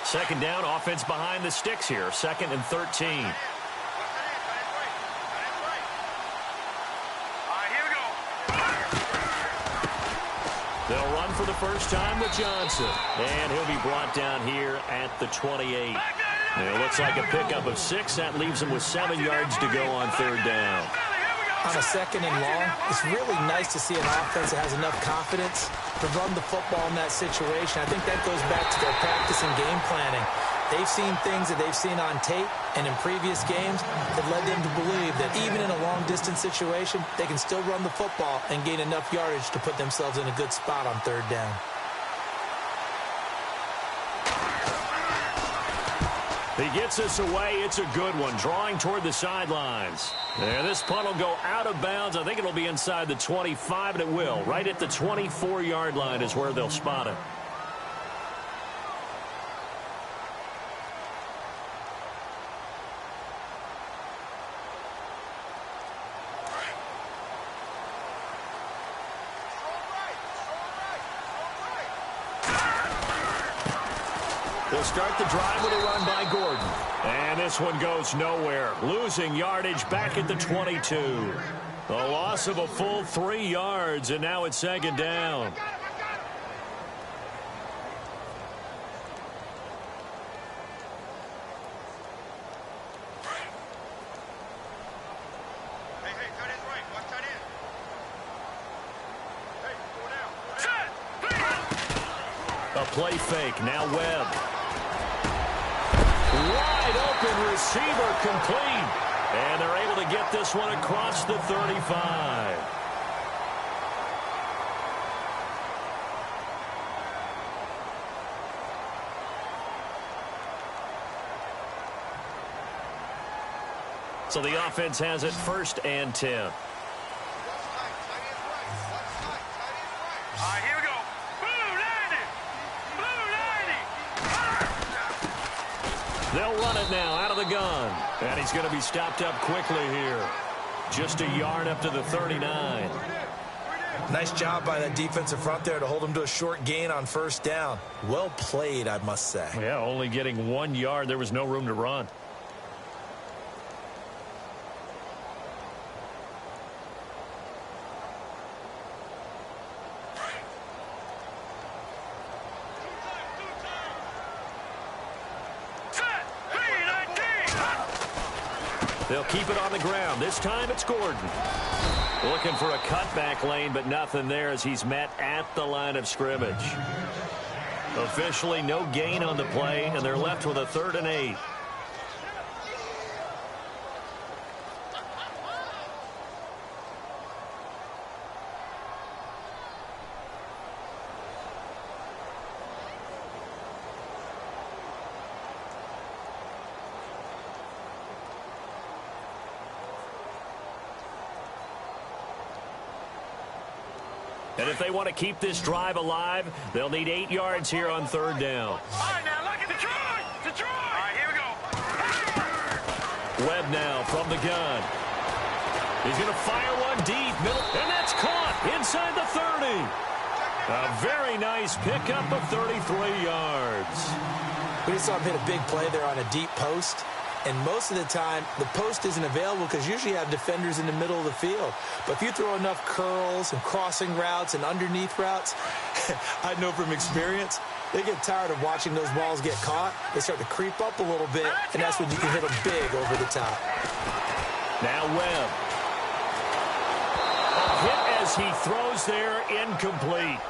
Second down, offense behind the sticks here. 2nd and 13. They'll run for the first time with Johnson. And he'll be brought down here at the 28. It looks like a pickup of 6. That leaves him with 7 yards to go on 3rd down. On a 2nd and long, it's really nice to see an offense that has enough confidence to run the football in that situation. I think that goes back to their practice and game planning. They've seen things that they've seen on tape and in previous games that led them to believe that even in a long-distance situation, they can still run the football and gain enough yardage to put themselves in a good spot on 3rd down. He gets us away. It's a good one. Drawing toward the sidelines. There, this punt will go out of bounds. I think it'll be inside the 25, and it will. Right at the 24-yard line is where they'll spot it. They'll start the drive with a run by Gordon. And this one goes nowhere. Losing yardage back at the 22. A loss of a full 3 yards, and now it's 2nd down. A play fake. Now Webb. Wide open receiver complete. And they're able to get this one across the 35. So the offense has it 1st and 10. They'll run it now out of the gun. And he's going to be stopped up quickly here. Just a yard up to the 39. Nice job by that defensive front there to hold him to a short gain on 1st down. Well played, I must say. Yeah, only getting 1 yard. There was no room to run. They'll keep it on the ground. This time it's Gordon. Looking for a cutback lane, but nothing there as he's met at the line of scrimmage. Officially no gain on the play, and they're left with a 3rd and 8. And if they want to keep this drive alive, they'll need 8 yards here on 3rd down. All right, now look at Detroit! Detroit! All right, here we go. Webb now from the gun. He's going to fire one deep, middle, and that's caught inside the 30. A very nice pickup of 33 yards. We just saw him hit a big play there on a deep post. And most of the time, the post isn't available because usually you have defenders in the middle of the field. But if you throw enough curls and crossing routes and underneath routes, I know from experience, they get tired of watching those balls get caught. They start to creep up a little bit, and that's when you can hit them big over the top. Now Webb. A hit as he throws there, incomplete.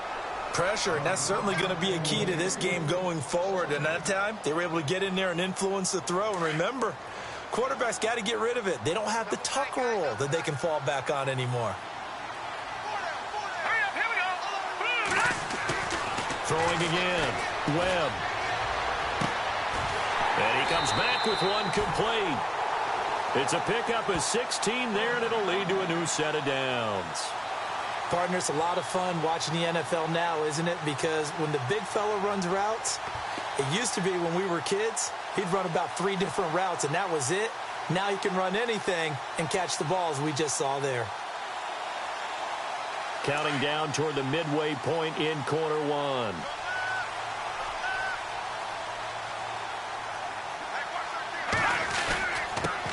Pressure, and that's certainly going to be a key to this game going forward. And that time, they were able to get in there and influence the throw. And remember, quarterbacks got to get rid of it. They don't have the tuck rule that they can fall back on anymore. Throwing again. Webb. And he comes back with one complete. It's a pickup of 16 there, and it'll lead to a new set of downs. Partner, it's a lot of fun watching the NFL now, isn't it? Because when the big fella runs routes, it used to be when we were kids, he'd run about 3 different routes, and that was it. Now he can run anything and catch the balls we just saw there. Counting down toward the midway point in quarter one.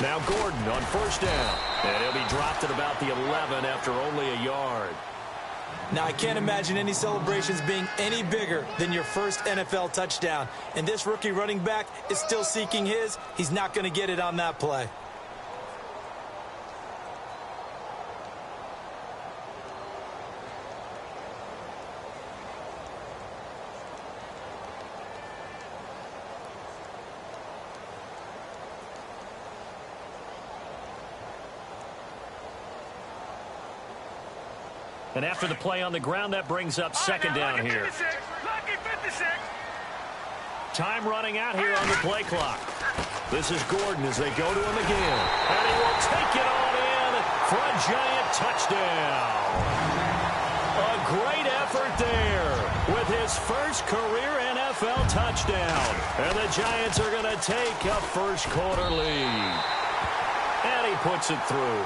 Now Gordon on first down. And he'll be dropped at about the 11 after only a yard. Now, I can't imagine any celebrations being any bigger than your first NFL touchdown. And this rookie running back is still seeking his. He's not going to get it on that play. And after the play on the ground, that brings up second down here. Time running out here on the play clock. This is Gordon as they go to him again. And he will take it on in for a giant touchdown. A great effort there with his first career NFL touchdown. And the Giants are going to take a first quarter lead. And he puts it through.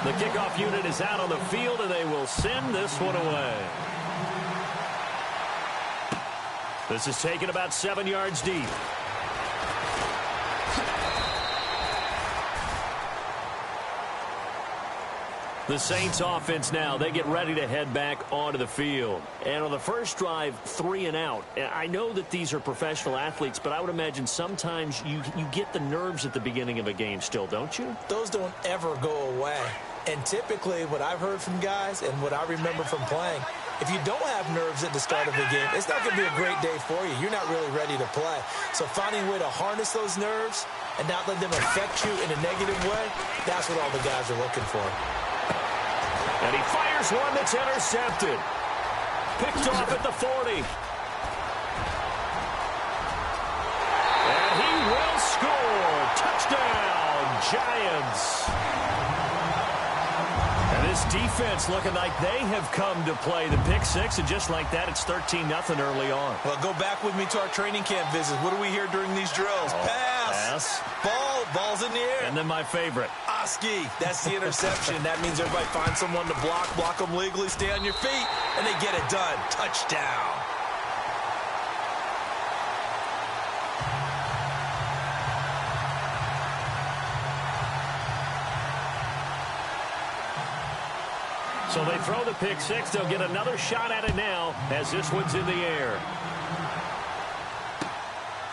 The kickoff unit is out on the field, and they will send this one away. This is taken about 7 yards deep. The Saints offense now, they get ready to head back onto the field. And on the first drive, 3 and out. I know that these are professional athletes, but I would imagine sometimes you get the nerves at the beginning of a game still, don't you? Those don't ever go away. And typically what I've heard from guys and what I remember from playing, if you don't have nerves at the start of a game, it's not going to be a great day for you. You're not really ready to play. So finding a way to harness those nerves and not let them affect you in a negative way, that's what all the guys are looking for. And he fires one that's intercepted. Picked off at the 40. And he will score. Touchdown, Giants. And this defense looking like they have come to play. The pick six, and just like that, it's 13-0 early on. Well, go back with me to our training camp visits. What do we hear during these drills? Pass. Ball's in the air. And then my favorite. Oski. That's the interception. That means everybody finds someone to block them legally, stay on your feet, and they get it done. Touchdown. So they throw the pick six. They'll get another shot at it now as this one's in the air.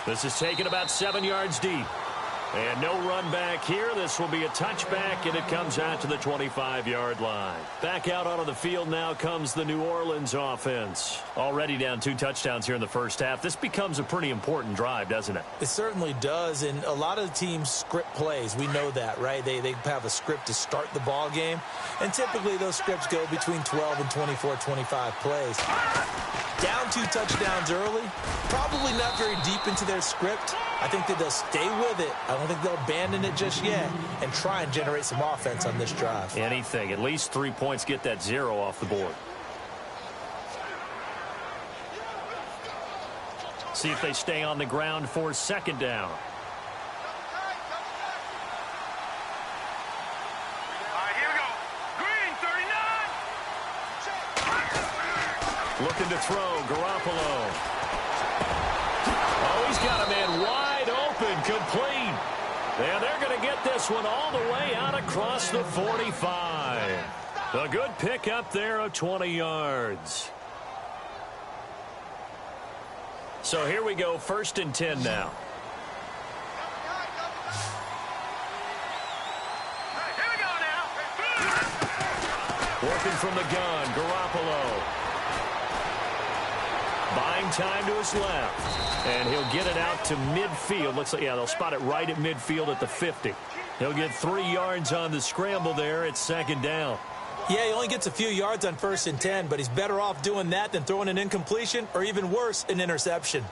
This is taken about 7 yards deep. And no run back here. This will be a touchback, and it comes out to the 25-yard line. Back out onto the field now comes the New Orleans offense. Already down 2 touchdowns here in the first half. This becomes a pretty important drive, doesn't it? It certainly does, and a lot of the teams script plays. We know that, right? They have a script to start the ball game, and typically those scripts go between 12 and 24, 25 plays. Down 2 touchdowns early, probably not very deep into their script. I think that they'll stay with it. I don't think they'll abandon it just yet and try and generate some offense on this drive. Anything. At least 3 points, get that 0 off the board. See if they stay on the ground for second down. Looking to throw, Garoppolo. Oh, he's got a man wide open, complete. And they're going to get this one all the way out across the 45. A good pick up there of 20 yards. So here we go, 1st and 10 now. Here we go now. Working from the gun, Garoppolo. Buying time to his left. And he'll get it out to midfield. Looks like, yeah, they'll spot it right at midfield at the 50. He'll get 3 yards on the scramble there at second down. Yeah, he only gets a few yards on 1st and 10, but he's better off doing that than throwing an incompletion or even worse, an interception.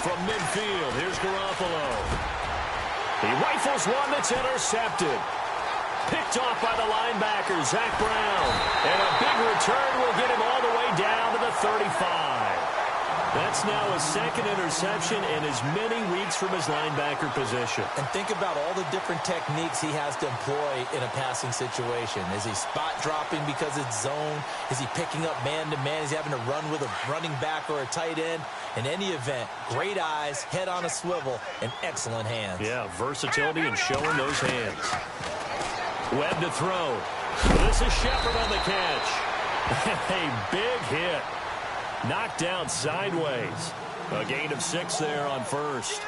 From midfield, here's Garoppolo. He rifles one that's intercepted. Picked off by the linebacker, Zach Brown. And a big return will get him all the way down to the 35. That's now his second interception in as many weeks from his linebacker position. And think about all the different techniques he has to employ in a passing situation. Is he spot dropping because it's zone? Is he picking up man-to-man? Is he having to run with a running back or a tight end? In any event, great eyes, head on a swivel, and excellent hands. Yeah, versatility and showing those hands. Webb to throw. This is Shepard on the catch. A big hit. Knocked down sideways. A gain of 6 there on first.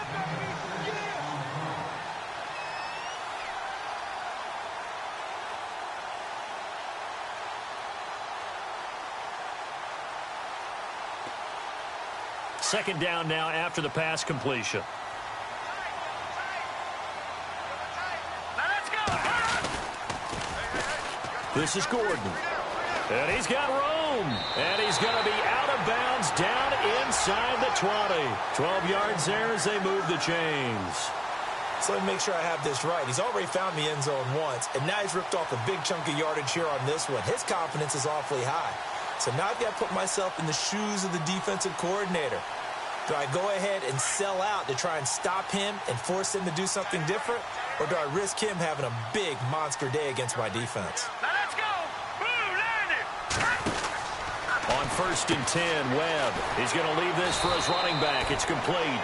Second down now after the pass completion. This is Gordon. And he's got room. And he's going to be out of bounds down inside the 20. 12 yards there as they move the chains. So let me make sure I have this right. He's already found the end zone once, and now he's ripped off a big chunk of yardage here on this one. His confidence is awfully high. So now I've got to put myself in the shoes of the defensive coordinator. Do I go ahead and sell out to try and stop him and force him to do something different? Or do I risk him having a big monster day against my defense? Now let's go. Boom, landed. On 1st and 10, Webb. He's going to leave this for his running back. It's complete.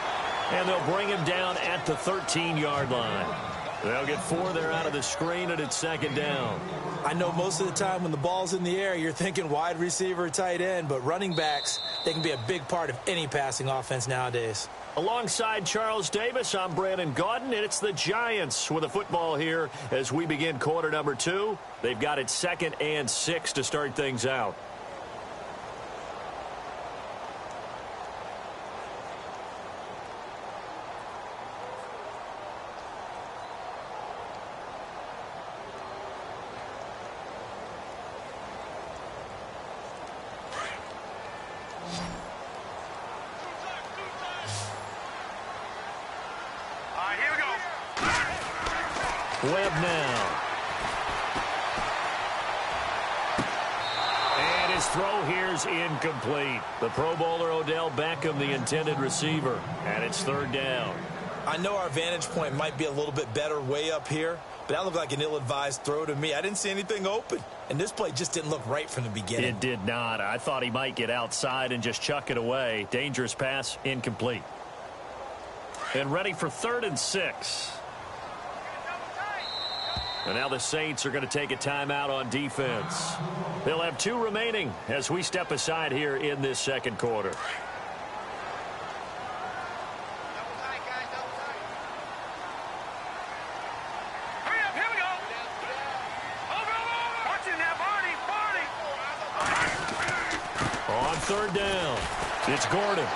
And they'll bring him down at the 13-yard line. They'll get 4 there out of the screen, and it's second down. I know most of the time when the ball's in the air, you're thinking wide receiver, tight end, but running backs, they can be a big part of any passing offense nowadays. Alongside Charles Davis, I'm Brandon Gaudin, and it's the Giants with the football here as we begin quarter number 2. They've got it 2nd and 6 to start things out. Webb now. And his throw here's incomplete. The Pro Bowler Odell Beckham, the intended receiver. And it's 3rd down. I know our vantage point might be a little bit better way up here, but that looked like an ill-advised throw to me. I didn't see anything open. And this play just didn't look right from the beginning. It did not. I thought he might get outside and just chuck it away. Dangerous pass, incomplete. And ready for 3rd and 6. And now the Saints are going to take a timeout on defense. They'll have 2 remaining as we step aside here in this second quarter. Hurry up, here we go. Over. Watch it now, Barney. On 3rd down, it's Gordon.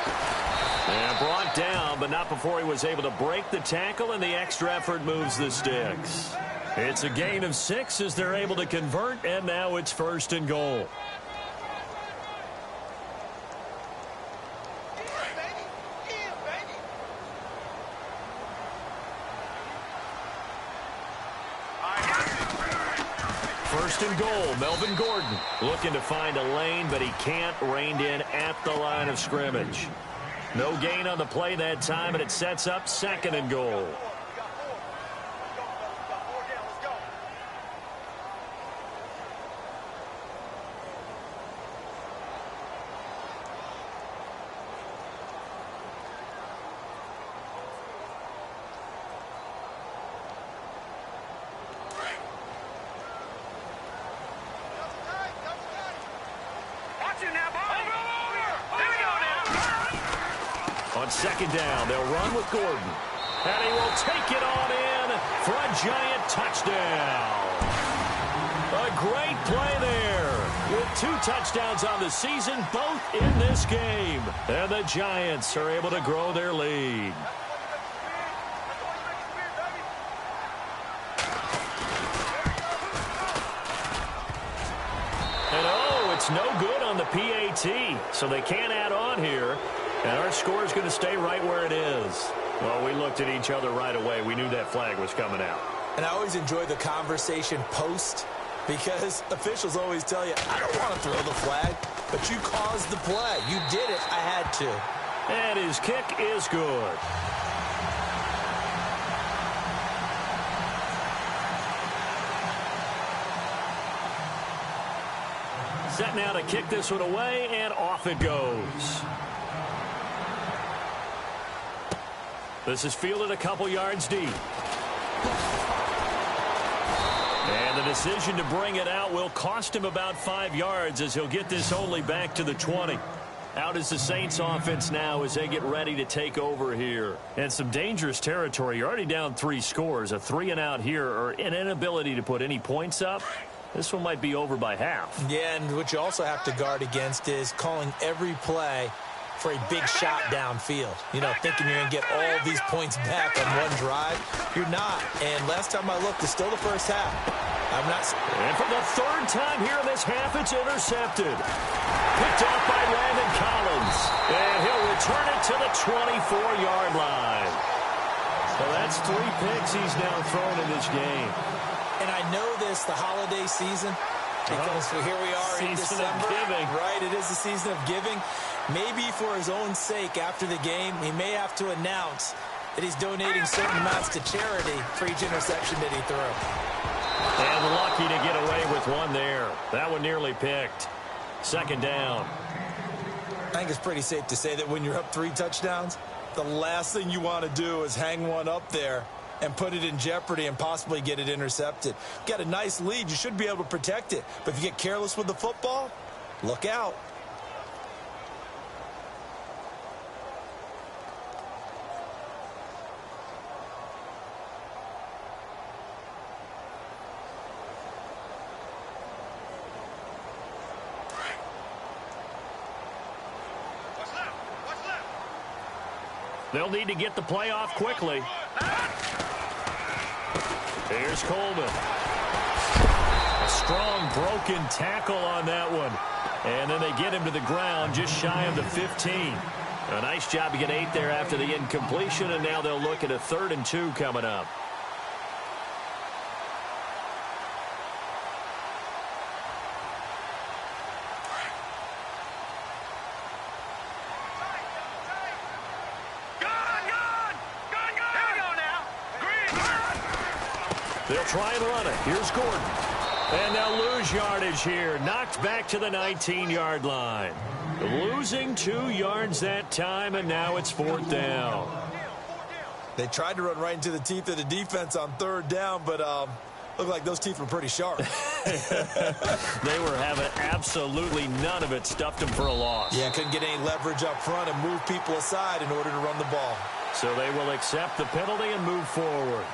And brought down, but not before he was able to break the tackle, and the extra effort moves the sticks. It's a gain of 6 as they're able to convert, and now it's 1st and goal. First and goal, Melvin Gordon looking to find a lane, but he can't, reined in at the line of scrimmage. No gain on the play that time, and it sets up 2nd and goal. On 2nd down, they'll run with Gordon. And he will take it on in for a giant touchdown. A great play there. With 2 touchdowns on the season, both in this game. And the Giants are able to grow their lead. And oh, it's no good on the PAT. So they can't add on here. And our score is going to stay right where it is. Well, we looked at each other right away. We knew that flag was coming out. And I always enjoy the conversation post because officials always tell you, I don't want to throw the flag, but you caused the play. You did it. I had to. And his kick is good. Set now to kick this one away, and off it goes. This is fielded a couple yards deep. And the decision to bring it out will cost him about 5 yards as he'll get this only back to the 20. Out is the Saints offense now as they get ready to take over here. And some dangerous territory. You're already down 3 scores. A 3-and-out here or an inability to put any points up. This one might be over by half. Yeah, and what you also have to guard against is calling every play for a big shot downfield. You know, thinking you're going to get all these points back on one drive. You're not. And last time I looked, it's still the first half. I'm not. And for the 3rd time here in this half, it's intercepted. Picked off by Landon Collins. And he'll return it to the 24-yard line. So that's 3 picks he's now thrown in this game. And I know this, the holiday season, because here we are in December. Season of giving. Right, it is the season of giving. Maybe for his own sake after the game, he may have to announce that he's donating certain amounts to charity for each interception that he threw. And lucky to get away with one there. That one nearly picked. 2nd down. I think it's pretty safe to say that when you're up 3 touchdowns, the last thing you want to do is hang one up there and put it in jeopardy and possibly get it intercepted. Got a nice lead. You should be able to protect it. But if you get careless with the football, look out. They'll need to get the play off quickly. Here's Coleman. A strong broken tackle on that one. And then they get him to the ground just shy of the 15. A nice job to get 8 there after the incompletion, and now they'll look at a 3rd and 2 coming up. They'll try and run it. Here's Gordon. And they'll lose yardage here. Knocked back to the 19-yard line. Losing 2 yards that time, and now it's 4th down. They tried to run right into the teeth of the defense on 3rd down, but looked like those teeth were pretty sharp. They were having absolutely none of it. Stuffed them for a loss. Yeah, couldn't get any leverage up front and move people aside in order to run the ball. So they will accept the penalty and move forward.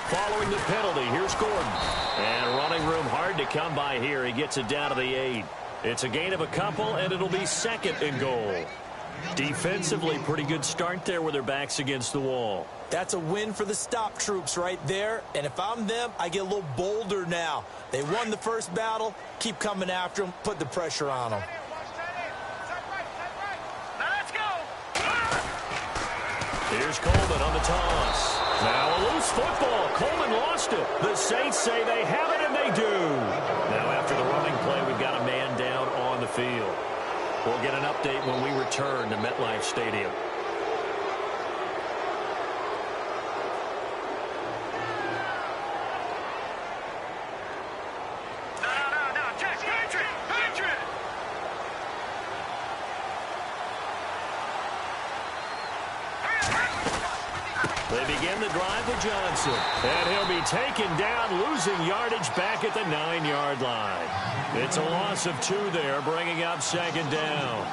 Following the penalty, here's Gordon. And running room hard to come by here. He gets it down to the 8. It's a gain of a couple, and it'll be 2nd and goal. Defensively, pretty good start there with their backs against the wall. That's a win for the stop troops right there. And if I'm them, I get a little bolder now. They won the first battle. Keep coming after them. Put the pressure on them. Here's Coleman on the toss. Now a loose football. Coleman lost it. The Saints say they have it, and they do. Now after the running play, we've got a man down on the field. We'll get an update when we return to MetLife Stadium. They begin the drive with Johnson. And he'll be taken down, losing yardage back at the 9-yard line. It's a loss of 2 there, bringing up 2nd down.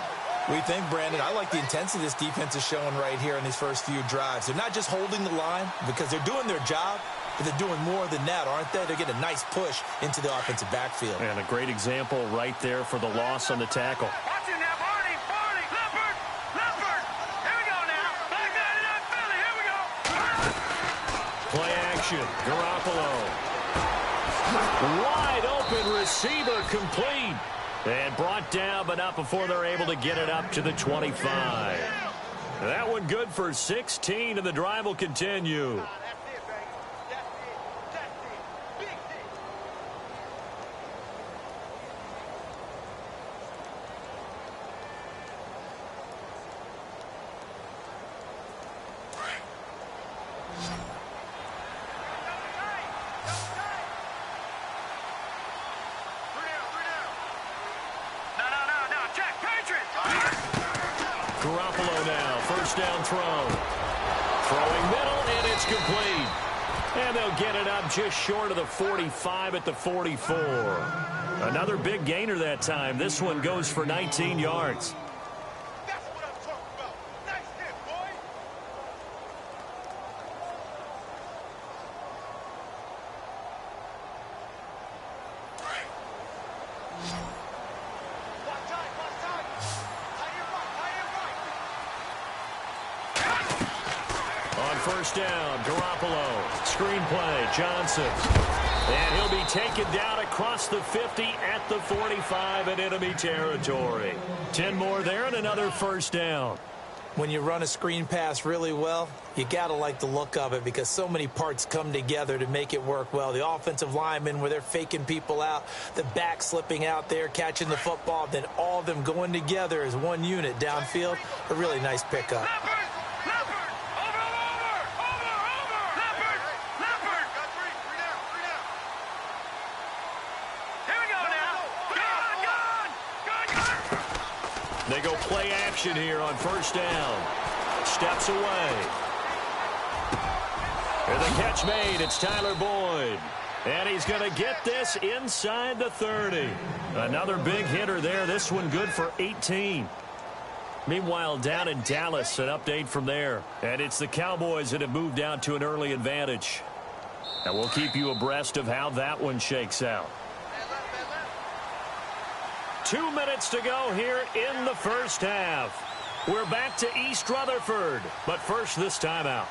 We think, Brandon, I like the intensity this defense is showing right here in these first few drives. They're not just holding the line because they're doing their job, but they're doing more than that, aren't they? They're getting a nice push into the offensive backfield. And a great example right there for the loss on the tackle. Watch it now, Barney, Leopard. Here we go now. Back out of that Philly. Here we go. Play motion. Garoppolo. Wide open receiver complete. And brought down, but not before they're able to get it up to the 25. That one good for 16, and the drive will continue. Garoppolo now, first down throw. Throwing middle, and it's complete. And they'll get it up just short of the 45 at the 44. Another big gainer that time. This one goes for 19 yards. That's what I'm talking about. Nice hit, boy. Watch time. On first down, Garoppolo. Screen play, Johnson. And he'll be taken down across the 50 at the 45 in enemy territory. 10 more there and another first down. When you run a screen pass really well, you got to like the look of it because so many parts come together to make it work well. The offensive linemen where they're faking people out, the back slipping out there, catching the football, then all of them going together as one unit downfield. A really nice pickup. They go play action here on first down. Steps away. And the catch made. It's Tyler Boyd. And he's going to get this inside the 30. Another big hitter there. This one good for 18. Meanwhile, down in Dallas, an update from there. And it's the Cowboys that have moved out to an early advantage. And we'll keep you abreast of how that one shakes out. 2 minutes to go here in the first half. We're back to East Rutherford, but first this timeout.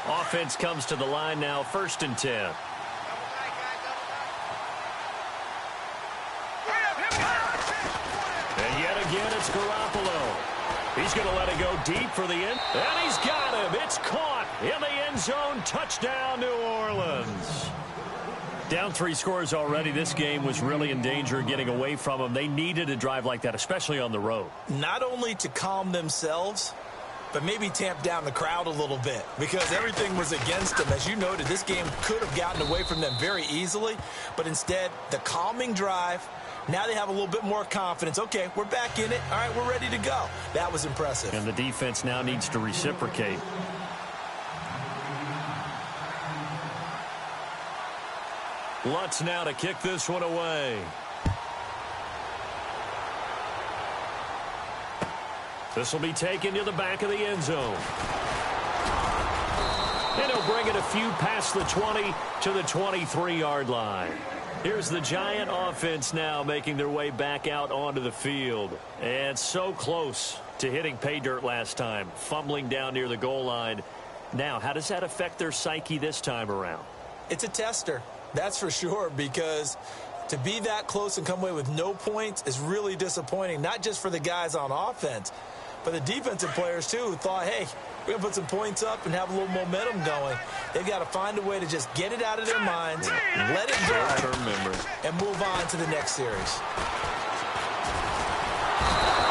Offense comes to the line now, 1st and 10. And yet again, it's Garoppolo. He's going to let it go deep for the end. And he's got him. It's caught in the end zone. Touchdown, New Orleans. Down 3 scores already. This game was really in danger of getting away from them. They needed a drive like that, especially on the road. Not only to calm themselves, but maybe tamp down the crowd a little bit because everything was against them. As you noted, this game could have gotten away from them very easily, but instead, the calming drive. Now they have a little bit more confidence. Okay, we're back in it. All right, we're ready to go. That was impressive. And the defense now needs to reciprocate. Lutz now to kick this one away. This will be taken to the back of the end zone. And he'll bring it a few past the 20 to the 23-yard line. Here's the Giant offense now making their way back out onto the field. And so close to hitting pay dirt last time, fumbling down near the goal line. Now, how does that affect their psyche this time around? It's a tester, that's for sure, because to be that close and come away with no points is really disappointing, not just for the guys on offense, but the defensive players, too, who thought, hey, we're going to put some points up and have a little momentum going. They've got to find a way to just get it out of their minds, let it go, and move on to the next series.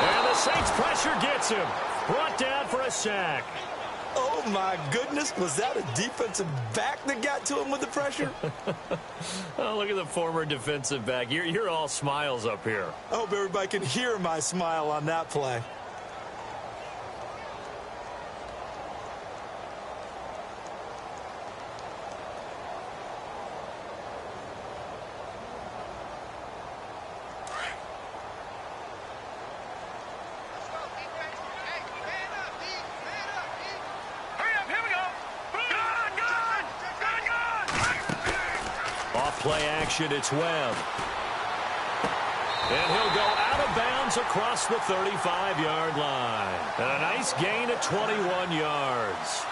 And the Saints pressure gets him. Brought down for a sack. Oh, my goodness. Was that a defensive back that got to him with the pressure? Oh, look at the former defensive back. You're all smiles up here. I hope everybody can hear my smile on that play. Play action, it's Webb. And he'll go out out of bounds across the 35-yard line. And a nice gain of 21 yards.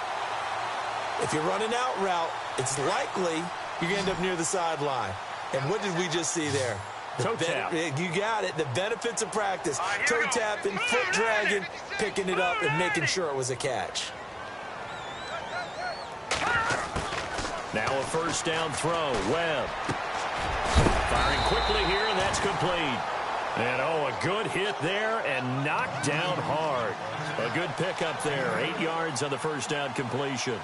If you're running out route, it's likely you're going to end up near the sideline. And what did we just see there? Toe tap. You got it. The benefits of practice. Toe tapping, foot dragging, picking it up, and making sure it was a catch. Now a first down throw. Webb. Firing quickly here, and that's complete. And, oh, a good hit there and knocked down hard. A good pickup there. 8 yards on the first down completion.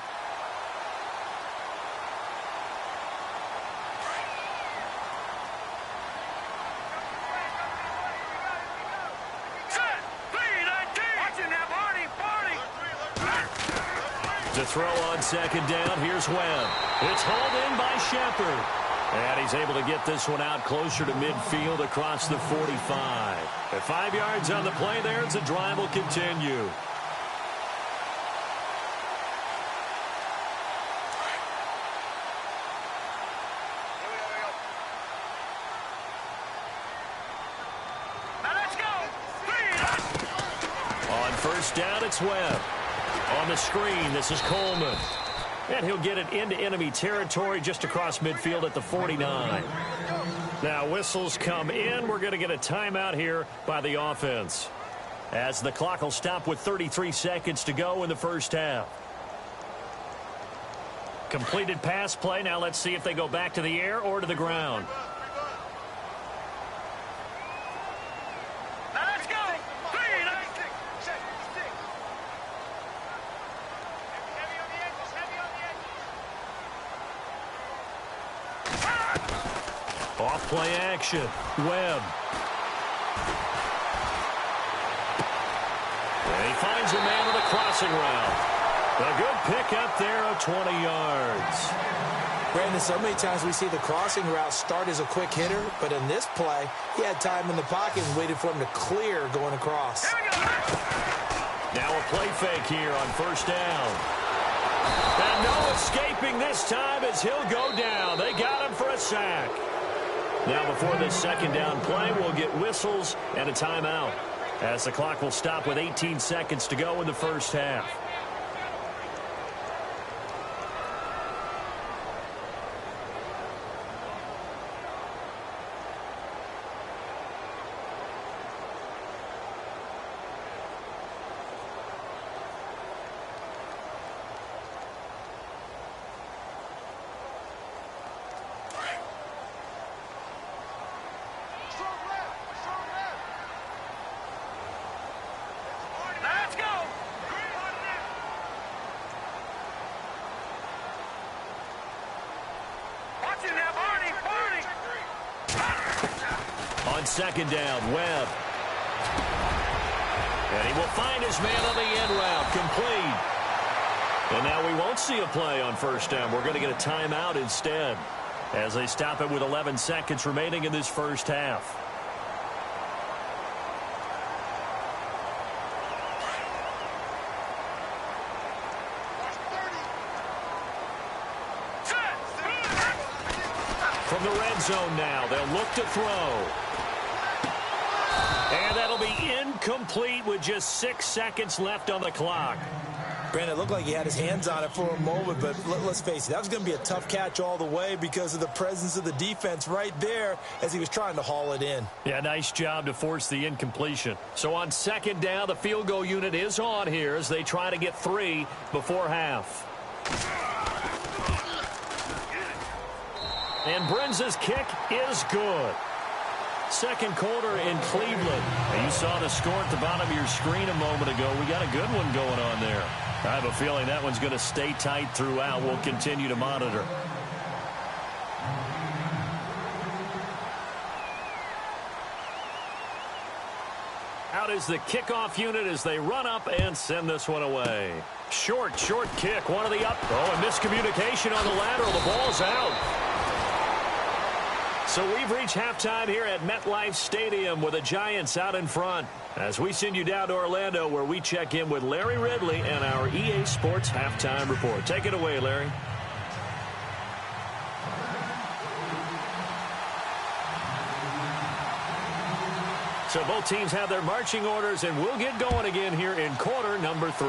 To throw on second down, here's Webb. It's hauled in by Shepard. And he's able to get this one out closer to midfield across the 45. At 5 yards on the play there, the drive will continue. Now let's go. On first down, it's Webb. On the screen, this is Coleman. And he'll get it into enemy territory just across midfield at the 49. Now, whistles come in. We're going to get a timeout here by the offense, as the clock will stop with 33 seconds to go in the first half. Completed pass play. Now let's see if they go back to the air or to the ground. Off-play action. Webb. And he finds a man on the crossing route. A good pick up there of 20 yards. Brandon, so many times we see the crossing route start as a quick hitter, but in this play, he had time in the pocket and waited for him to clear going across. Now a play fake here on first down. And no escaping this time as he'll go down. They got him for a sack. Now before this second down play, we'll get whistles and a timeout, as the clock will stop with 18 seconds to go in the first half. On second down, Webb. And he will find his man on the end route, complete. And now we won't see a play on first down. We're going to get a timeout instead, as they stop it with 11 seconds remaining in this first half. From the red zone now, they'll look to throw. And that'll be incomplete with just 6 seconds left on the clock. Brandon, it looked like he had his hands on it for a moment, but let's face it, that was going to be a tough catch all the way because of the presence of the defense right there as he was trying to haul it in. Yeah, nice job to force the incompletion. So on second down, the field goal unit is on here as they try to get 3 before half. And Brenz's kick is good. Second quarter in Cleveland. You saw the score at the bottom of your screen a moment ago. We got a good one going on there. I have a feeling that one's going to stay tight throughout. We'll continue to monitor. Out is the kickoff unit as they run up and send this one away. Short kick. One of the up. Oh, a miscommunication on the lateral. The ball's out. So we've reached halftime here at MetLife Stadium with the Giants out in front, as we send you down to Orlando, where we check in with Larry Ridley and our EA Sports Halftime Report. Take it away, Larry. So both teams have their marching orders, and we'll get going again here in quarter number 3.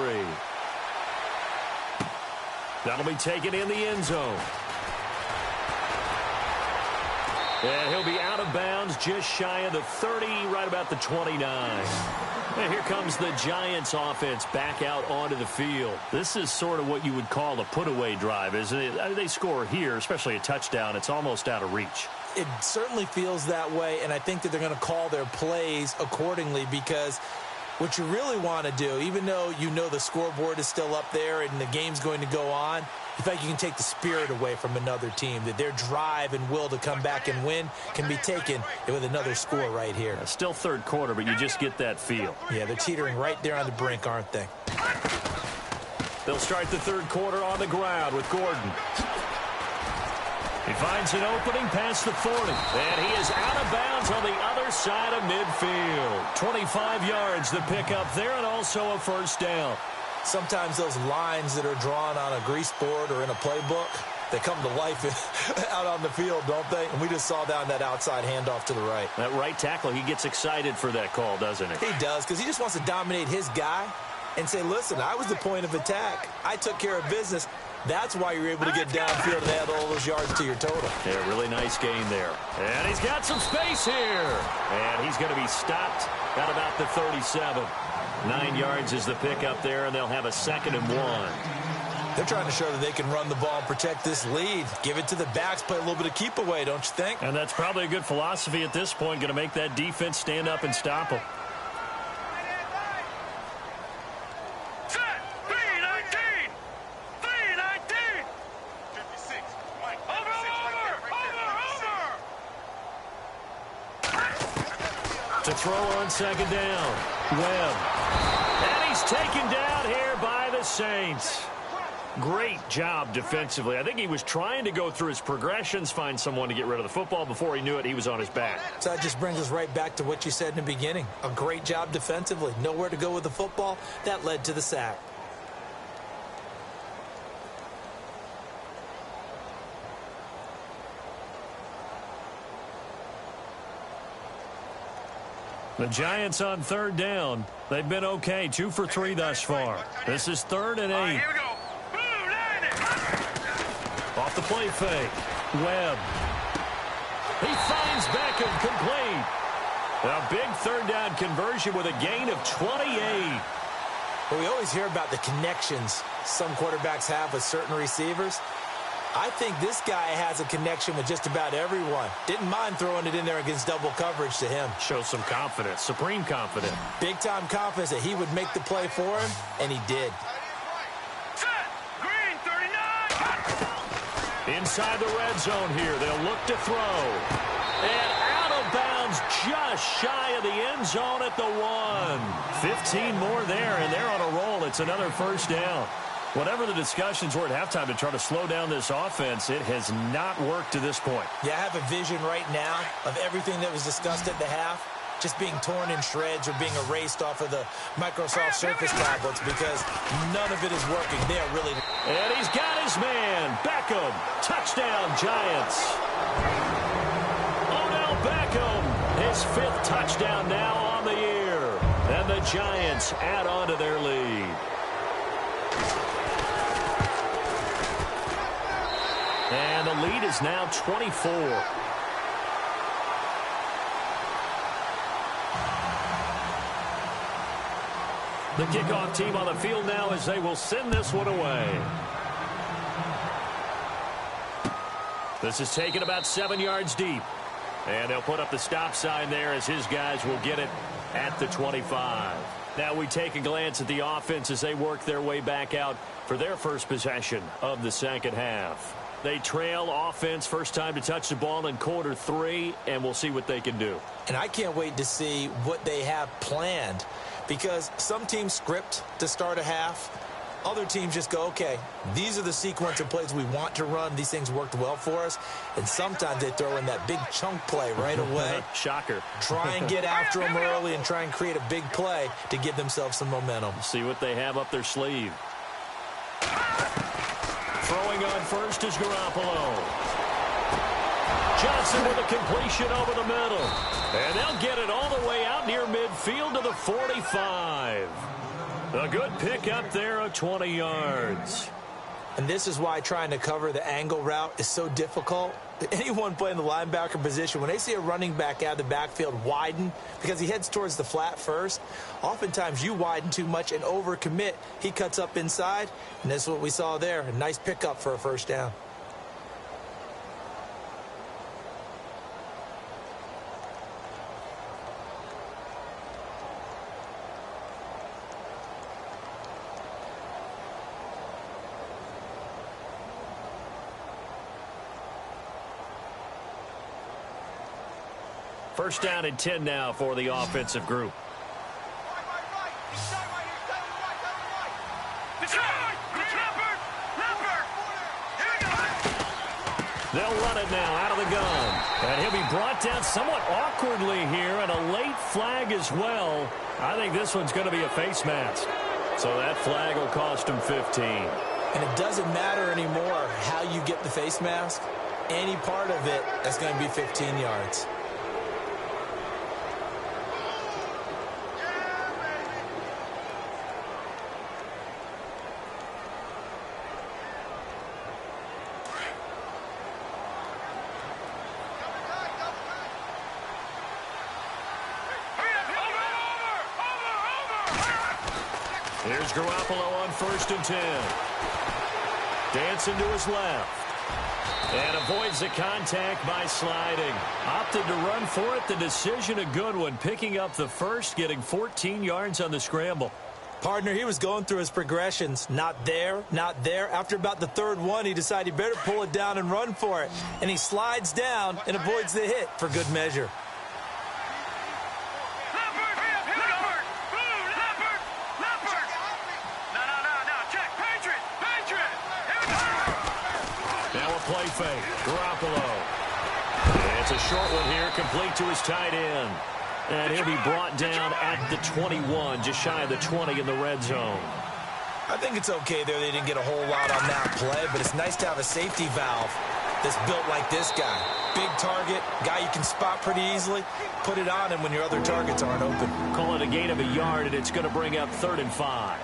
That'll be taken in the end zone. And he'll be out of bounds just shy of the 30, right about the 29. And here comes the Giants offense back out onto the field. This is sort of what you would call a put-away drive, isn't it? I mean, they score here, especially a touchdown. It's almost out of reach. It certainly feels that way, and I think that they're going to call their plays accordingly, because what you really want to do, even though you know the scoreboard is still up there and the game's going to go on, in fact, you can take the spirit away from another team, that their drive and will to come back and win can be taken with another score right here. Still third quarter, but you just get that feel. Yeah, they're teetering right there on the brink, aren't they? They'll start the third quarter on the ground with Gordon. He finds an opening past the 40, and he is out of bounds on the other side of midfield. 25 yards the pickup there, and also a first down. Sometimes those lines that are drawn on a grease board or in a playbook, they come to life out on the field, don't they? And we just saw down that outside handoff to the right. That right tackle, he gets excited for that call, doesn't he? He does, because he just wants to dominate his guy and say, listen, I was the point of attack. I took care of business. That's why you're able to get downfield and add all those yards to your total. Yeah, really nice gain there. And he's got some space here. And he's going to be stopped at about the 37. 9 yards is the pickup there, and they'll have a 2nd and 1. They're trying to show that they can run the ball and protect this lead. Give it to the backs, play a little bit of keep away, don't you think? And that's probably a good philosophy at this point, going to make that defense stand up and stop them. To throw on 2nd down. Webb. And he's taken down here by the Saints. Great job defensively. I think he was trying to go through his progressions, find someone to get rid of the football. Before he knew it, he was on his back. So that just brings us right back to what you said in the beginning. A great job defensively. Nowhere to go with the football. That led to the sack. The Giants on 3rd down. They've been okay, 2 for 3 thus far. This is 3rd and 8. Here we go. Boom, land it. Off the play fake. Webb. He finds Beckham complete. A big 3rd down conversion with a gain of 28. Well, we always hear about the connections some quarterbacks have with certain receivers. I think this guy has a connection with just about everyone. Didn't mind throwing it in there against double coverage to him. Shows some confidence, supreme confidence. Big-time confidence that he would make the play for him, and he did. Set. Green, 39. Inside the red zone here, they'll look to throw. And out of bounds just shy of the end zone at the 1. 15 more there, and they're on a roll. It's another first down. Whatever the discussions were at halftime to try to slow down this offense, it has not worked to this point. Yeah, I have a vision right now of everything that was discussed at the half just being torn in shreds or being erased off of the Microsoft Surface tablets, because none of it is working. They are really... And he's got his man, Beckham. Touchdown, Giants. Odell Beckham, his 5th touchdown now on the year. And the Giants add on to their lead. And the lead is now 24. The kickoff team on the field now as they will send this one away. This is taken about 7 yards deep. And they'll put up the stop sign there as his guys will get it at the 25. Now we take a glance at the offense as they work their way back out for their first possession of the second half. They trail offense, first time to touch the ball in quarter 3, and we'll see what they can do. And I can't wait to see what they have planned, because some teams script to start a half. Other teams just go, okay, these are the sequence of plays we want to run. These things worked well for us. And sometimes they throw in that big chunk play right away. Shocker. Try and get after them early and try and create a big play to give themselves some momentum. See what they have up their sleeve. Throwing on first is Garoppolo. Johnson with a completion over the middle. And they'll get it all the way out near midfield to the 45. A good pickup there of 20 yards. And this is why trying to cover the angle route is so difficult. Anyone playing the linebacker position, when they see a running back out of the backfield widen because he heads towards the flat first, oftentimes you widen too much and overcommit. He cuts up inside, and that's what we saw there. A nice pickup for a first down. First down and 10 now for the offensive group. They'll run it now out of the gun. And he'll be brought down somewhat awkwardly here, and a late flag as well. I think this one's going to be a face mask. So that flag will cost him 15. And it doesn't matter anymore how you get the face mask. Any part of it, that's going to be 15 yards. Here's Garoppolo on 1st and 10. Dancing to his left. And avoids the contact by sliding. Opted to run for it. The decision a good one. Picking up the first, getting 14 yards on the scramble. Partner, he was going through his progressions. Not there, not there. After about the third one, he decided he better pull it down and run for it. And he slides down and avoids the hit for good measure. Play fake. Garoppolo. It's a short one here, complete to his tight end. And he'll be brought down at the 21, just shy of the 20 in the red zone. I think it's okay there. They didn't get a whole lot on that play, but it's nice to have a safety valve that's built like this guy. Big target, guy you can spot pretty easily. Put it on him when your other targets aren't open. Call it a gain of a yard, and it's going to bring up 3rd and 5.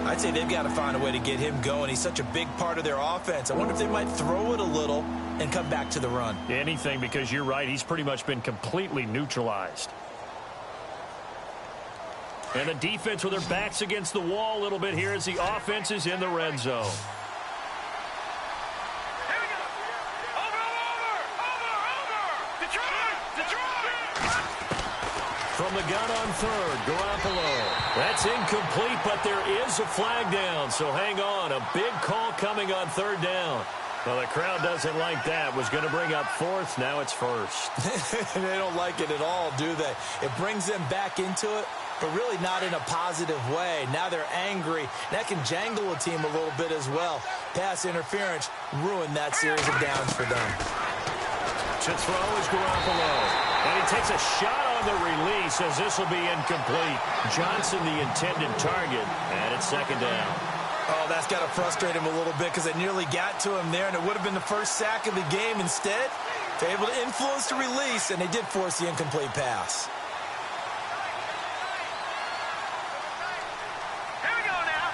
I'd say they've got to find a way to get him going. He's such a big part of their offense. I wonder if they might throw it a little and come back to the run. Anything, because you're right. He's pretty much been completely neutralized. And the defense with their backs against the wall a little bit here as the offense is in the red zone. From the gun on 3rd, Garoppolo. That's incomplete, but there is a flag down, so hang on. A big call coming on 3rd down. Well, the crowd doesn't like that. Was going to bring up 4th. Now it's 1st. They don't like it at all, do they? It brings them back into it, but really not in a positive way. Now they're angry. That can jangle a team a little bit as well. Pass interference ruined that series of downs for them. To throw is Garoppolo. And he takes a shot on the release as this will be incomplete. Johnson, the intended target, and it's 2nd down. Oh, that's got to frustrate him a little bit because they nearly got to him there, and it would have been the first sack of the game. Instead, they're able to influence the release, and they did force the incomplete pass. Here we go now.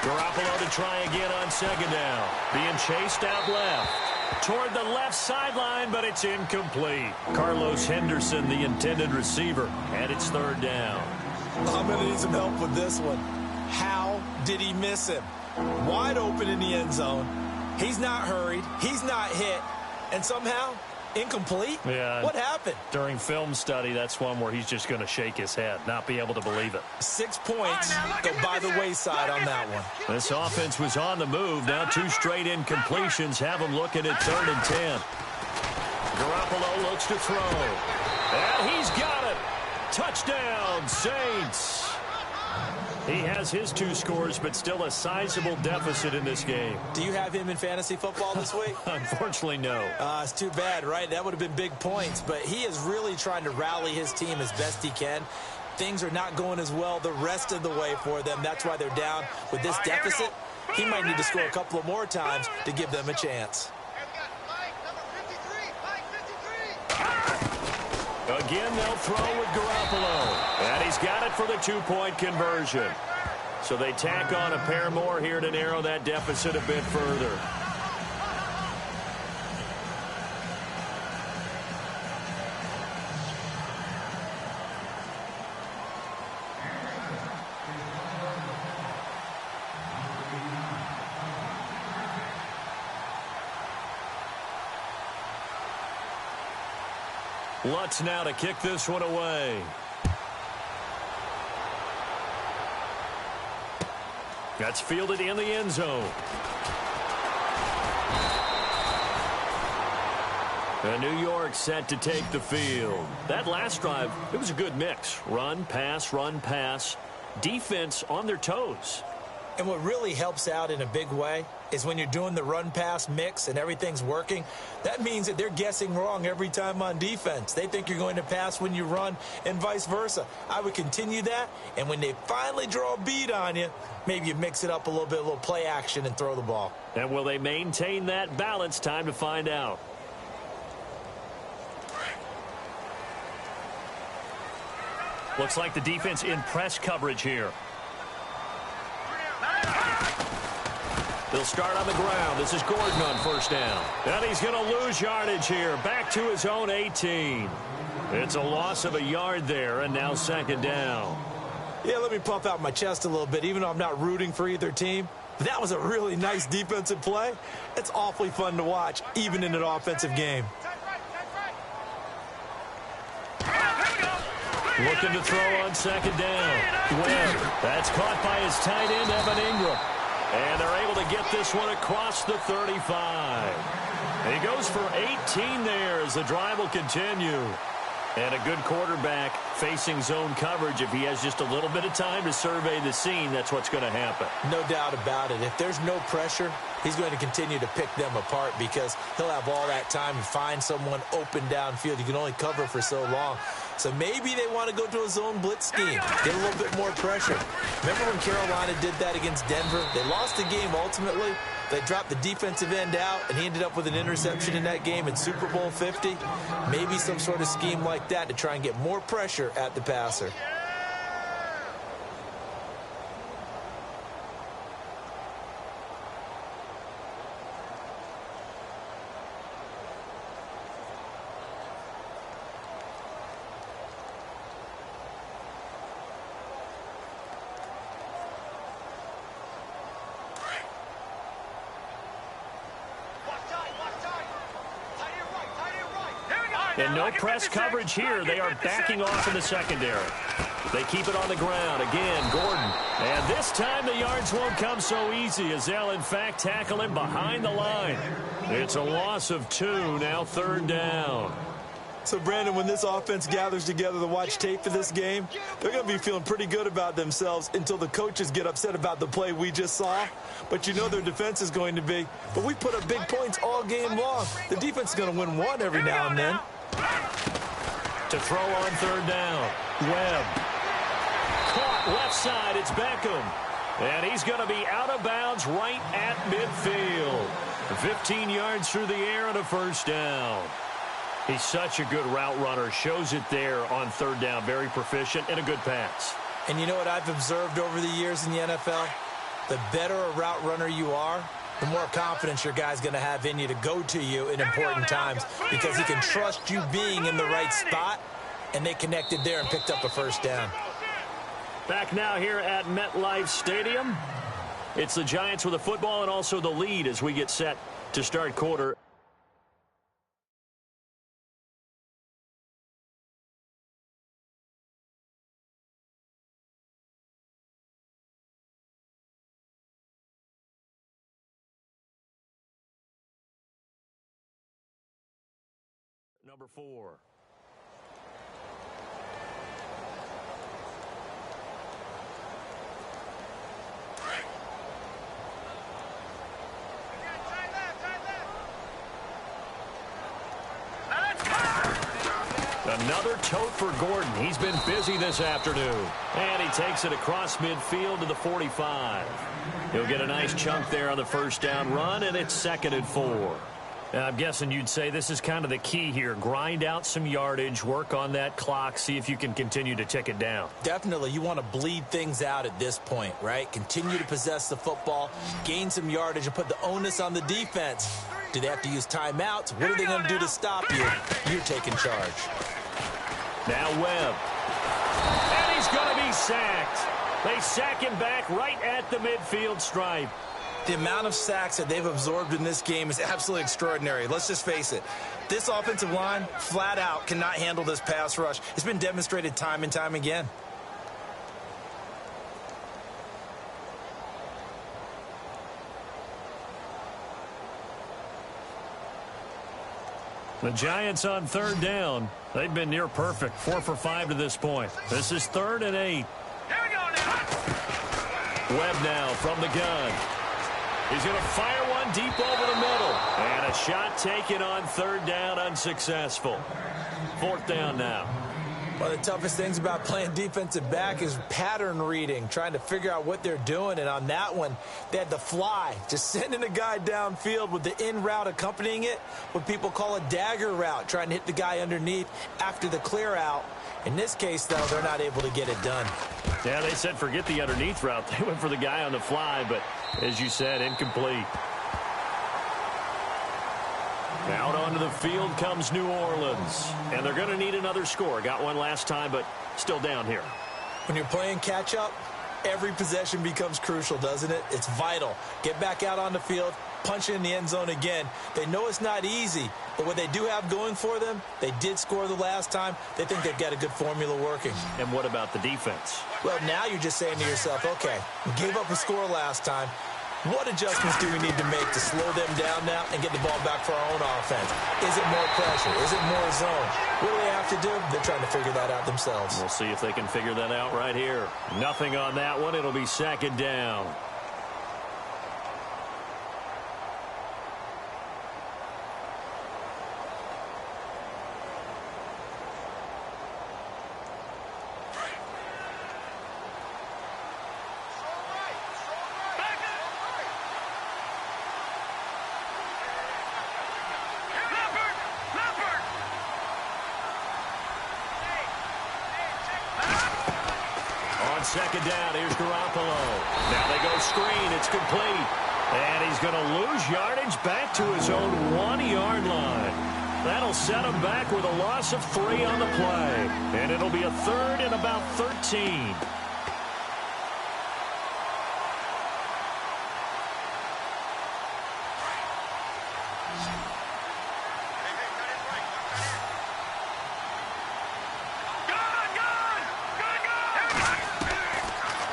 Garoppolo to try again on 2nd down. Being chased out left. Toward the left sideline, but it's incomplete. Carlos Henderson, the intended receiver, and it's 3rd down. I'm going to need some help with this one. How did he miss him? Wide open in the end zone. He's not hurried. He's not hit. And somehow, incomplete? Yeah. What happened? During film study, that's one where he's just going to shake his head, not be able to believe it. 6 points go by the wayside on that one. This offense was on the move. Now 2 straight incompletions have them looking at 3rd and 10. Garoppolo looks to throw. And he's got it. Touchdown, Saints. He has his 2 scores, but still a sizable deficit in this game. Do you have him in fantasy football this week? Unfortunately, no. It's too bad, right? That would have been big points, but he is really trying to rally his team as best he can. Things are not going as well the rest of the way for them. That's why they're down with this deficit. He might need to score a couple of more times to give them a chance. Again, they'll throw with Garoppolo. And he's got it for the two-point conversion. So they tack on a pair more here to narrow that deficit a bit further. Lutz now to kick this one away. That's fielded in the end zone. And New York set to take the field. That last drive, it was a good mix. Run, pass, defense on their toes. And what really helps out in a big way is when you're doing the run-pass mix and everything's working, that means that they're guessing wrong every time on defense. They think you're going to pass when you run and vice versa. I would continue that, and when they finally draw a beat on you, maybe you mix it up a little bit, a little play action and throw the ball. And will they maintain that balance? Time to find out. Looks like the defense in press coverage here. They'll start on the ground. This is Gordon on first down. And he's going to lose yardage here. Back to his own 18. It's a loss of a yard there, and now second down. Yeah, let me puff out my chest a little bit, even though I'm not rooting for either team. That was a really nice defensive play. It's awfully fun to watch, even in an offensive game. Looking to throw on second down. Webb, that's caught by his tight end, Evan Ingram. And they're able to get this one across the 35. And he goes for 18 there as the drive will continue. And a good quarterback facing zone coverage. If he has just a little bit of time to survey the scene, that's what's going to happen. No doubt about it. If there's no pressure, he's going to continue to pick them apart because he'll have all that time to find someone open downfield. You can only cover for so long. So maybe they want to go to a zone blitz scheme, get a little bit more pressure. Remember when Carolina did that against Denver? They lost the game ultimately. They dropped the defensive end out, and he ended up with an interception in that game in Super Bowl 50. Maybe some sort of scheme like that to try and get more pressure at the passer. And no press coverage here. They are backing off in the secondary. They keep it on the ground. Again, Gordon. And this time the yards won't come so easy as they'll, in fact, tackle him behind the line. It's a loss of 2, now third down. So, Brandon, when this offense gathers together to watch tape for this game, they're going to be feeling pretty good about themselves until the coaches get upset about the play we just saw. But you know their defense is going to be. But we put up big points all game long. The defense is going to win one every now and then. To throw on third down. Webb. Caught left side. It's Beckham. And he's going to be out of bounds right at midfield. 15 yards through the air and a first down. He's such a good route runner. Shows it there on third down. Very proficient and a good pass. And you know what I've observed over the years in the NFL? The better a route runner you are, the more confidence your guy's going to have in you to go to you in important times because he can trust you being in the right spot, and they connected there and picked up a first down. Back now here at MetLife Stadium. It's the Giants with the football and also the lead as we get set to start quarter. Number 4. Another tote for Gordon. He's been busy this afternoon. And he takes it across midfield to the 45. He'll get a nice chunk there on the first down run, and it's 2nd and 4. I'm guessing you'd say this is kind of the key here. Grind out some yardage, work on that clock, see if you can continue to tick it down. Definitely. You want to bleed things out at this point, right? Continue to possess the football, gain some yardage, and put the onus on the defense. Do they have to use timeouts? What are they going to do to stop you? You're taking charge. Now Webb. And he's going to be sacked. They sack him back right at the midfield stripe. The amount of sacks that they've absorbed in this game is absolutely extraordinary. Let's just face it. This offensive line, flat out, cannot handle this pass rush. It's been demonstrated time and time again. The Giants on third down. They've been near perfect. 4 for 5 to this point. This is 3rd and 8. Here we go now. Webb now from the gun. He's going to fire one deep over the middle. And a shot taken on 3rd down, unsuccessful. 4th down now. One of the toughest things about playing defensive back is pattern reading, trying to figure out what they're doing. And on that one, they had the fly, just sending a guy downfield with the in route accompanying it, what people call a dagger route, trying to hit the guy underneath after the clear out. In this case, though, they're not able to get it done. Yeah, they said forget the underneath route. They went for the guy on the fly, but as you said, incomplete. Out onto the field comes New Orleans. And they're going to need another score. Got one last time, but still down here. When you're playing catch-up, every possession becomes crucial, doesn't it? It's vital. Get back out on the field, punch it in the end zone again. They know it's not easy, but what they do have going for them, they did score the last time. They think they've got a good formula working. And what about the defense? Well, now you're just saying to yourself, okay, we gave up a score last time. What adjustments do we need to make to slow them down now and get the ball back for our own offense? Is it more pressure? Is it more zone? What do they have to do? They're trying to figure that out themselves. We'll see if they can figure that out right here. Nothing on that one. It'll be 2nd down. Second down, here's Garoppolo. Now they go screen, it's complete. And he's going to lose yardage back to his own 1-yard line. That'll set him back with a loss of 3 on the play. And it'll be a 3rd and about 13.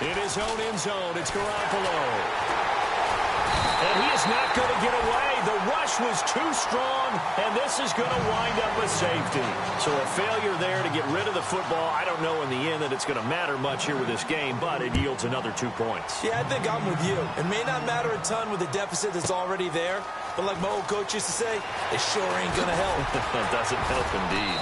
In his own end zone, it's Garoppolo. And he is not going to get away. The rush was too strong, and this is going to wind up with safety. So a failure there to get rid of the football. I don't know in the end that it's going to matter much here with this game, but it yields another 2 points. Yeah, I think I'm with you. It may not matter a ton with the deficit that's already there, but like my old coach used to say, it sure ain't going to help. It doesn't help indeed.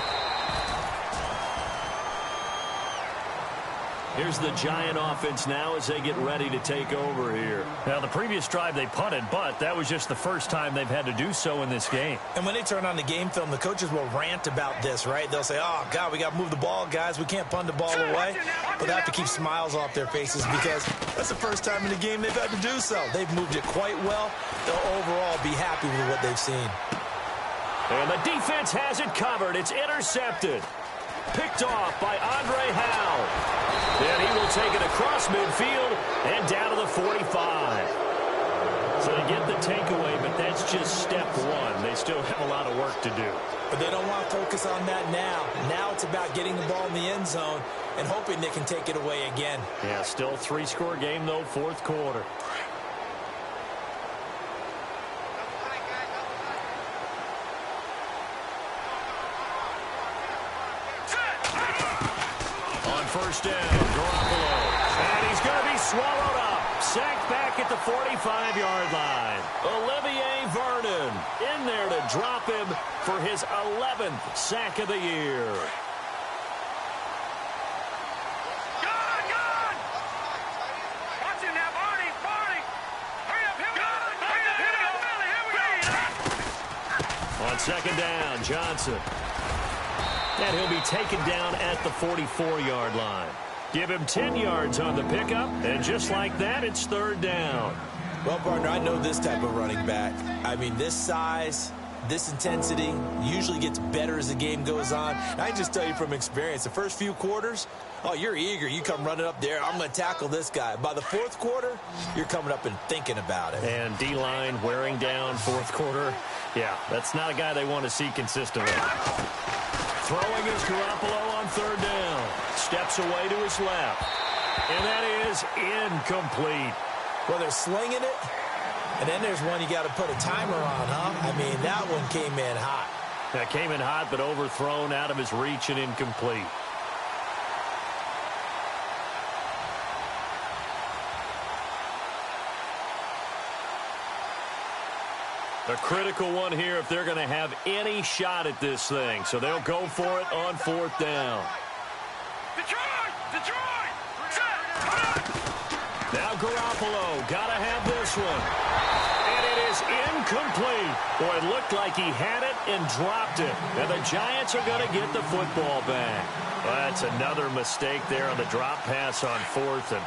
Here's the Giant offense now as they get ready to take over here. Now, the previous drive they punted, but that was just the first time they've had to do so in this game. And when they turn on the game film, the coaches will rant about this, right? They'll say, oh, God, we got to move the ball, guys. We can't punt the ball away. But they have to keep smiles off their faces because that's the first time in the game they've had to do so. They've moved it quite well. They'll overall be happy with what they've seen. And the defense has it covered. It's intercepted. Picked off by Andre Howell. And he will take it across midfield and down to the 45. So they get the takeaway, but that's just step 1. They still have a lot of work to do. But they don't want to focus on that now. Now it's about getting the ball in the end zone and hoping they can take it away again. Yeah, still 3-score game, though, 4th quarter. First down, Garoppolo. And he's going to be swallowed up. Sacked back at the 45-yard line. Olivier Vernon in there to drop him for his 11th sack of the year. second down, Johnson. And he'll be taken down at the 44-yard line. Give him 10 yards on the pickup, and just like that, it's third down. Well, partner, I know this type of running back. I mean, this size, this intensity usually gets better as the game goes on. And I can just tell you from experience, the first few quarters, oh, you're eager. You come running up there, I'm going to tackle this guy. By the fourth quarter, you're coming up and thinking about it. And D-line wearing down fourth quarter. Yeah, that's not a guy they want to see consistently. Throwing is Garoppolo on third down. Steps away to his left. And that is incomplete. Well, they're slinging it, and then there's one you got to put a timer on, huh? I mean, that one came in hot. That came in hot, but overthrown, out of his reach, and incomplete. A critical one here if they're going to have any shot at this thing. So they'll go for it on fourth down. Detroit! Detroit! Now Garoppolo, got to have this one. And it is incomplete. Boy, it looked like he had it and dropped it. And the Giants are going to get the football back. Well, that's another mistake there on the drop pass on fourth, and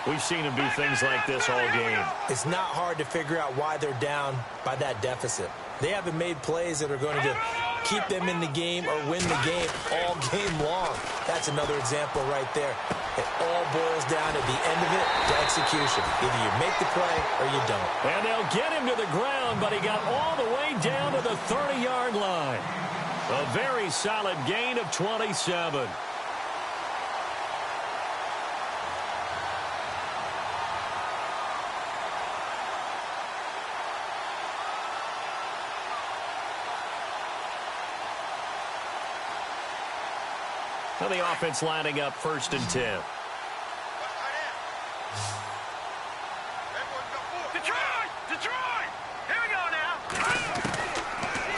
we've seen him do things like this all game. It's not hard to figure out why they're down by that deficit. They haven't made plays that are going to keep them in the game or win the game all game long. That's another example right there. It all boils down at the end of it to execution. Either you make the play or you don't. And they'll get him to the ground, but he got all the way down to the 30-yard line. A very solid gain of 27. Now the offense lining up first and 10. Detroit! Detroit! Here we go now.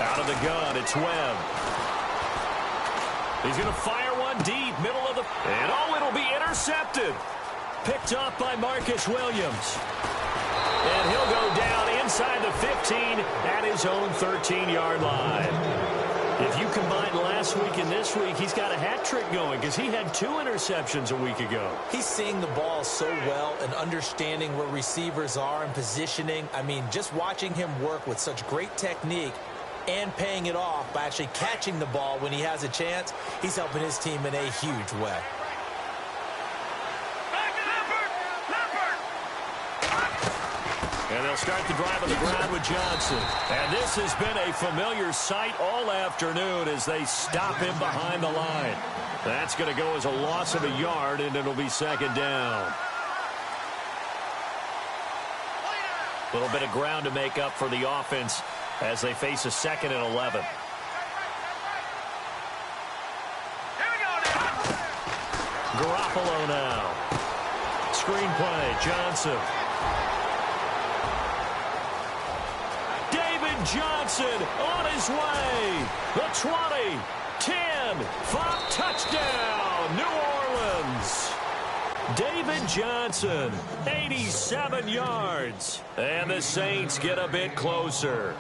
Out of the gun, it's Webb. He's going to fire one deep, middle of the... And oh, it'll be intercepted. Picked up by Marcus Williams. And he'll go down inside the 15 at his own 13-yard line. If you combine last week and this week, he's got a hat trick going because he had 2 interceptions a week ago. He's seeing the ball so well and understanding where receivers are and positioning. I mean, just watching him work with such great technique and paying it off by actually catching the ball when he has a chance, he's helping his team in a huge way. And they'll start the drive on the ground with Johnson. And this has been a familiar sight all afternoon as they stop him behind the line. That's going to go as a loss of a yard, and it'll be second down. A little bit of ground to make up for the offense as they face a 2nd and 11. Garoppolo now. Screen play, Johnson. Johnson on his way. The 20, 10, 5, touchdown, New Orleans. David Johnson, 87 yards. And the Saints get a bit closer.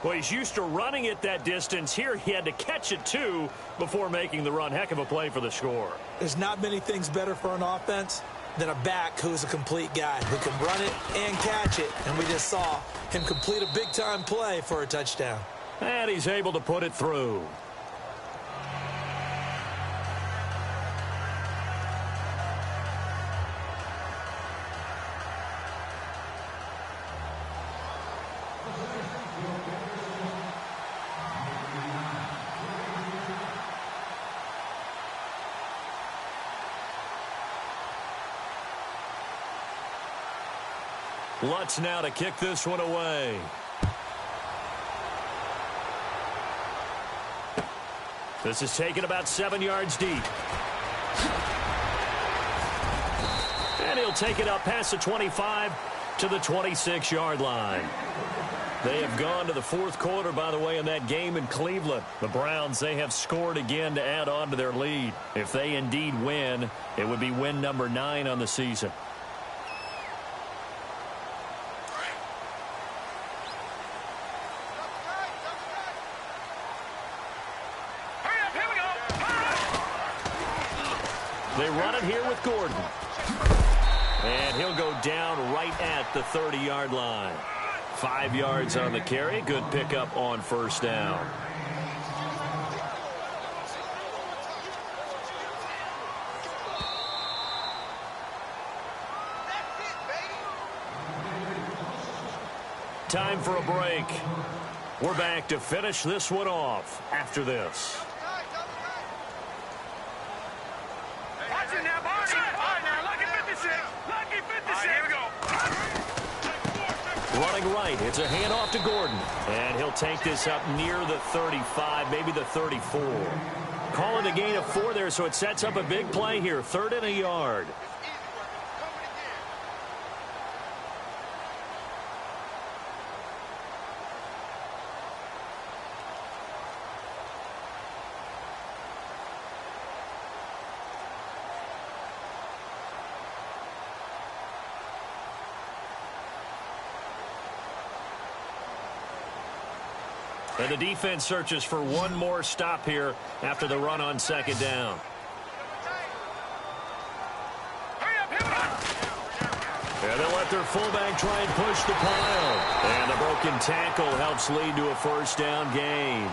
Well, he's used to running it that distance. Here he had to catch it, too, before making the run. Heck of a play for the score. There's not many things better for an offense than a back who's a complete guy who can run it and catch it. And we just saw him complete a big-time play for a touchdown. And he's able to put it through. Lutz now to kick this one away. This is taken about 7 yards deep. And he'll take it up past the 25 to the 26-yard line. They have gone to the fourth quarter, by the way, in that game in Cleveland. The Browns, they have scored again to add on to their lead. If they indeed win, it would be win number 9 on the season. They run it here with Gordon. And he'll go down right at the 30-yard line. 5 yards on the carry. Good pickup on first down. Time for a break. We're back to finish this one off after this. Watch it now, Barney. All right, now, lucky 56. Lucky 56. All right, here we go. Running right. It's a handoff to Gordon. And he'll take this up near the 35, maybe the 34. Calling a gain of 4 there, so it sets up a big play here. 3rd and a yard. And the defense searches for one more stop here after the run on 2nd down. And they'll let their fullback try and push the pile. And the broken tackle helps lead to a 1st down gain.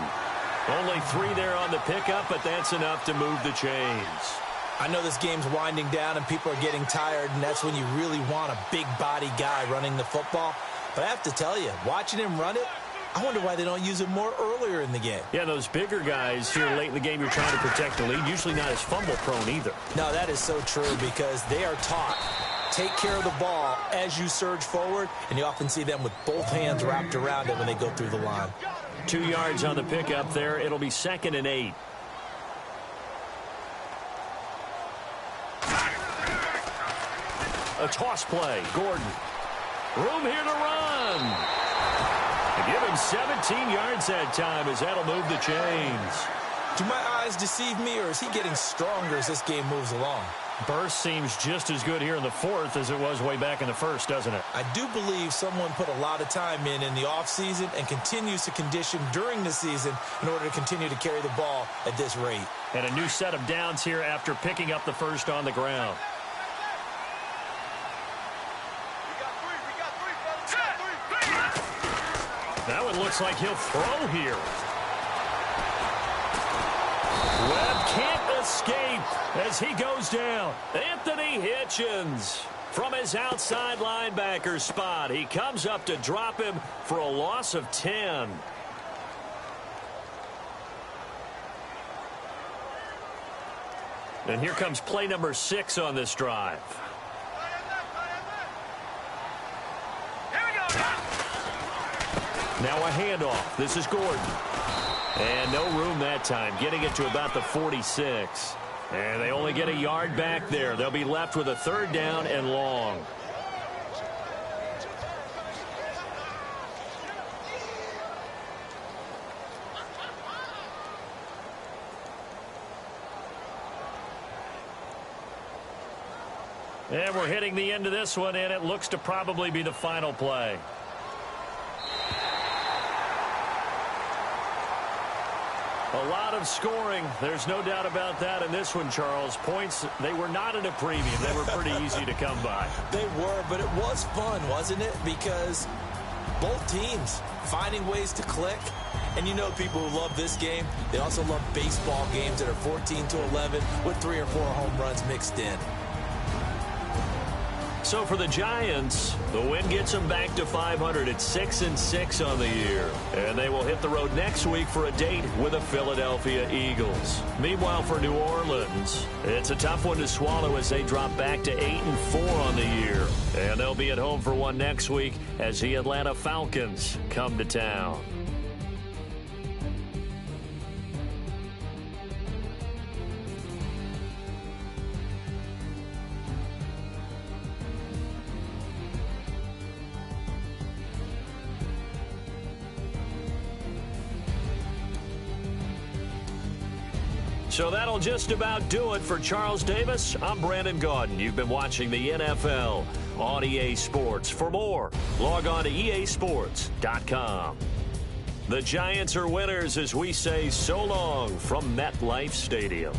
Only 3 there on the pickup, but that's enough to move the chains. I know this game's winding down and people are getting tired, and that's when you really want a big body guy running the football. But I have to tell you, watching him run it, I wonder why they don't use him more earlier in the game. Yeah, those bigger guys here late in the game, you're trying to protect the lead, usually not as fumble prone either. No, that is so true because they are taught. Take care of the ball as you surge forward, and you often see them with both hands wrapped around it when they go through the line. 2 yards on the pickup there. It'll be 2nd and 8. A toss play. Gordon. Room here to run. Give him 17 yards that time as that'll move the chains. Do my eyes deceive me, or is he getting stronger as this game moves along? Burst seems just as good here in the 4th as it was way back in the 1st, doesn't it? I do believe someone put a lot of time in the offseason and continues to condition during the season in order to continue to carry the ball at this rate. And a new set of downs here after picking up the 1st on the ground. That one looks like he'll throw here. Webb can't escape as he goes down. Anthony Hitchens from his outside linebacker spot. He comes up to drop him for a loss of 10. And here comes play number 6 on this drive. Now a handoff. This is Gordon. And no room that time, getting it to about the 46. And they only get a yard back there. They'll be left with a 3rd down and long. And we're hitting the end of this one, and it looks to probably be the final play. A lot of scoring. There's no doubt about that in this one, Charles. Points, they were not at a premium. They were pretty easy to come by. They were, but it was fun, wasn't it? Because both teams finding ways to click. And you know people who love this game, they also love baseball games that are 14-11 with 3 or 4 home runs mixed in. So for the Giants, the win gets them back to 500 at 6-6 on the year. And they will hit the road next week for a date with the Philadelphia Eagles. Meanwhile, for New Orleans, it's a tough one to swallow as they drop back to 8-4 on the year. And they'll be at home for one next week as the Atlanta Falcons come to town. So that'll just about do it for Charles Davis. I'm Brandon Gaudin. You've been watching the NFL on EA Sports. For more, log on to easports.com. The Giants are winners as we say so long from MetLife Stadium.